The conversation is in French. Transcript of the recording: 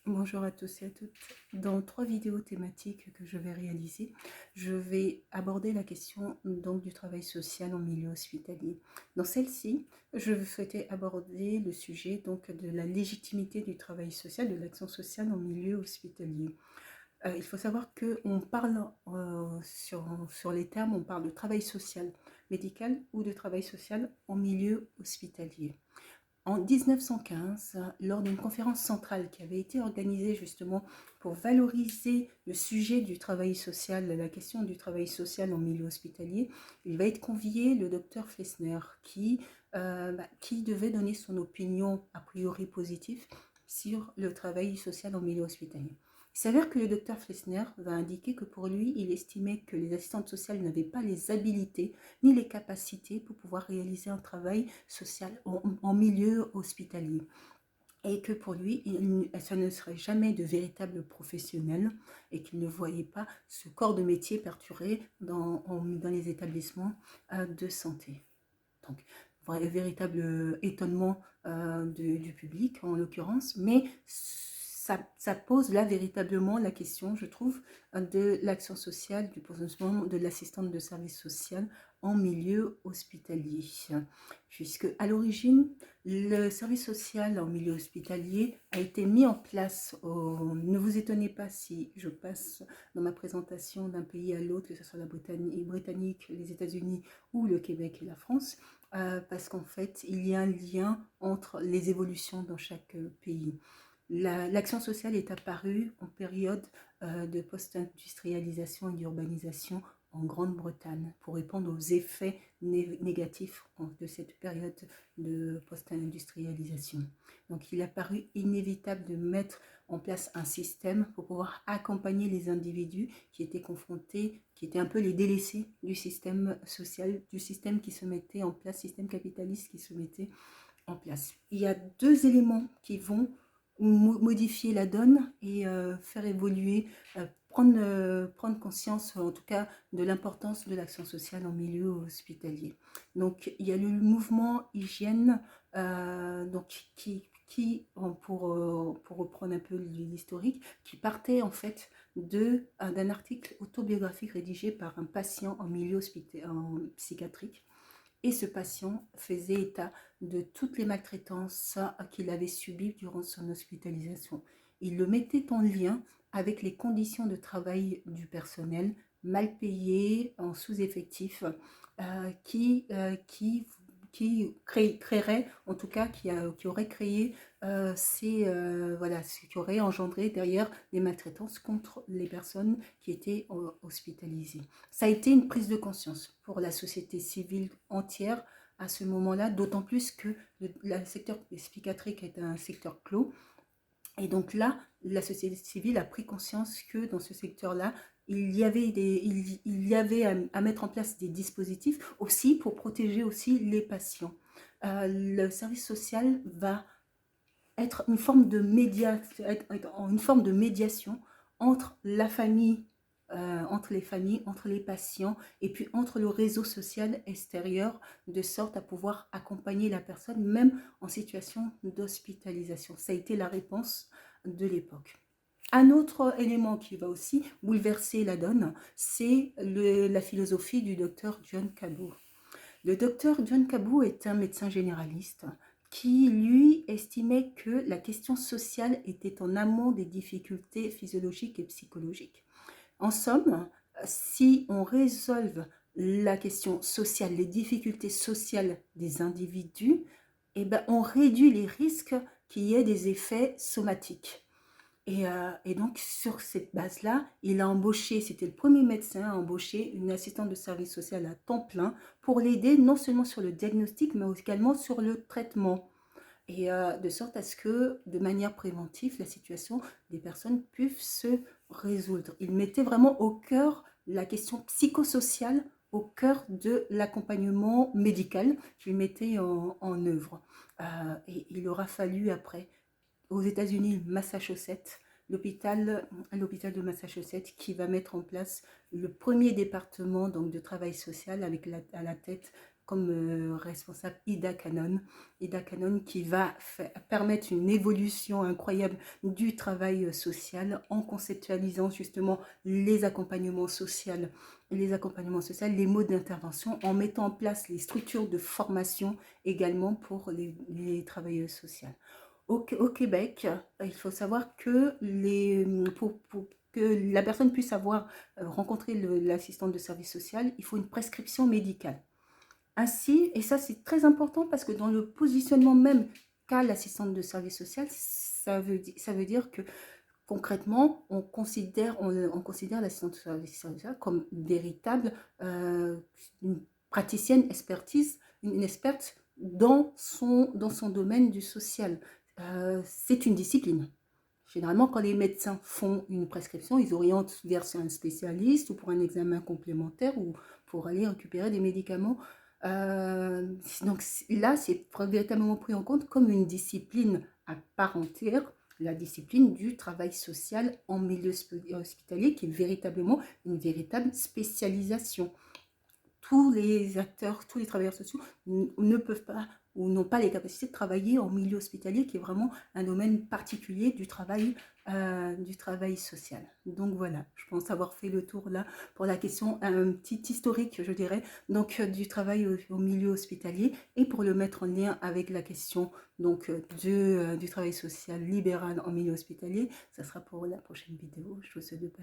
Bonjour à tous et à toutes. Dans 3 vidéos thématiques que je vais réaliser, je vais aborder la question donc du travail social en milieu hospitalier. Dans celle-ci, je souhaitais aborder le sujet donc de la légitimité du travail social, de l'action sociale en milieu hospitalier. Il faut savoir qu'on parle sur les termes, on parle de travail social médical ou de travail social en milieu hospitalier. En 1915, lors d'une conférence centrale qui avait été organisée justement pour valoriser le sujet du travail social, la question du travail social en milieu hospitalier, il va être convié le docteur Flessner qui devait donner son opinion a priori positive sur le travail social en milieu hospitalier. Il s'avère que le docteur Flessner va indiquer que pour lui, il estimait que les assistantes sociales n'avaient pas les habilités ni les capacités pour pouvoir réaliser un travail social en milieu hospitalier. Et que pour lui, ça ne serait jamais de véritables professionnels et qu'il ne voyait pas ce corps de métier perturber dans les établissements de santé. Donc, véritable étonnement du public en l'occurrence, mais ça pose là véritablement la question, je trouve, de l'action sociale, du positionnement de l'assistante de service social en milieu hospitalier. Puisque à l'origine, le service social en milieu hospitalier a été mis en place. Ne vous étonnez pas si je passe dans ma présentation d'un pays à l'autre, que ce soit la Britannique, les États-Unis ou le Québec et la France, parce qu'en fait, il y a un lien entre les évolutions dans chaque pays. L'action sociale est apparue en période de post-industrialisation et d'urbanisation en Grande-Bretagne pour répondre aux effets négatifs de cette période de post-industrialisation. Donc il a paru inévitable de mettre en place un système pour pouvoir accompagner les individus qui étaient confrontés, qui étaient un peu les délaissés du système social, du système qui se mettait en place, système capitaliste qui se mettait en place. Il y a 2 éléments qui vont modifier la donne et faire évoluer, prendre conscience en tout cas de l'importance de l'action sociale en milieu hospitalier. Donc il y a le mouvement hygiène donc pour reprendre un peu l'historique, qui partait en fait d'un article autobiographique rédigé par un patient en milieu psychiatrique. Et ce patient faisait état de toutes les maltraitances qu'il avait subies durant son hospitalisation. Il le mettait en lien avec les conditions de travail du personnel, mal payé, en sous-effectif, qui créerait, en tout cas, qui aurait créé ce qui aurait engendré derrière des maltraitances contre les personnes qui étaient hospitalisées. Ça a été une prise de conscience pour la société civile entière à ce moment-là, d'autant plus que le secteur psychiatrique est un secteur clos. Et donc là, la société civile a pris conscience que dans ce secteur-là, il y avait à mettre en place des dispositifs aussi pour protéger aussi les patients. Le service social va être une forme de médiation entre la famille, entre les familles, entre les patients et puis entre le réseau social extérieur, de sorte à pouvoir accompagner la personne même en situation d'hospitalisation. Ça a été la réponse de l'époque. Un autre élément qui va aussi bouleverser la donne, c'est la philosophie du docteur John Cabot. Le docteur John Cabot est un médecin généraliste qui, lui, estimait que la question sociale était en amont des difficultés physiologiques et psychologiques. En somme, si on résolve la question sociale, les difficultés sociales des individus, eh ben, on réduit les risques qu'il y ait des effets somatiques. Et donc, sur cette base-là, il a embauché, c'était le premier médecin à embaucher une assistante de service social à temps plein pour l'aider non seulement sur le diagnostic, mais également sur le traitement. Et de sorte à ce que, de manière préventive, la situation des personnes puisse se résoudre. Il mettait vraiment au cœur la question psychosociale, au cœur de l'accompagnement médical qu'il mettait en œuvre. Et il aura fallu après aux États-Unis, Massachusetts, l'hôpital de Massachusetts qui va mettre en place le premier département donc, de travail social avec à la tête comme responsable Ida Cannon. Ida Cannon qui va permettre une évolution incroyable du travail social en conceptualisant justement les accompagnements sociaux, les modes d'intervention, en mettant en place les structures de formation également pour les travailleuses sociales. Au Québec, il faut savoir que pour que la personne puisse avoir rencontré l'assistante de service social, il faut une prescription médicale. Ainsi, et ça c'est très important parce que dans le positionnement même qu'a l'assistante de service social, ça veut dire que concrètement, on considère l'assistante de service social comme une véritable une praticienne une experte dans son domaine du social. C'est une discipline. Généralement, quand les médecins font une prescription, ils orientent vers un spécialiste ou pour un examen complémentaire ou pour aller récupérer des médicaments. Donc là, c'est véritablement pris en compte comme une discipline à part entière, la discipline du travail social en milieu hospitalier, qui est véritablement une véritable spécialisation. Tous les acteurs, tous les travailleurs sociaux ne peuvent pas ou n'ont pas les capacités de travailler en milieu hospitalier, qui est vraiment un domaine particulier du travail social. Donc voilà, je pense avoir fait le tour là pour la question, un petit historique, je dirais, donc du travail au milieu hospitalier, et pour le mettre en lien avec la question donc du travail social libéral en milieu hospitalier, ça sera pour la prochaine vidéo. Je vous souhaite de passer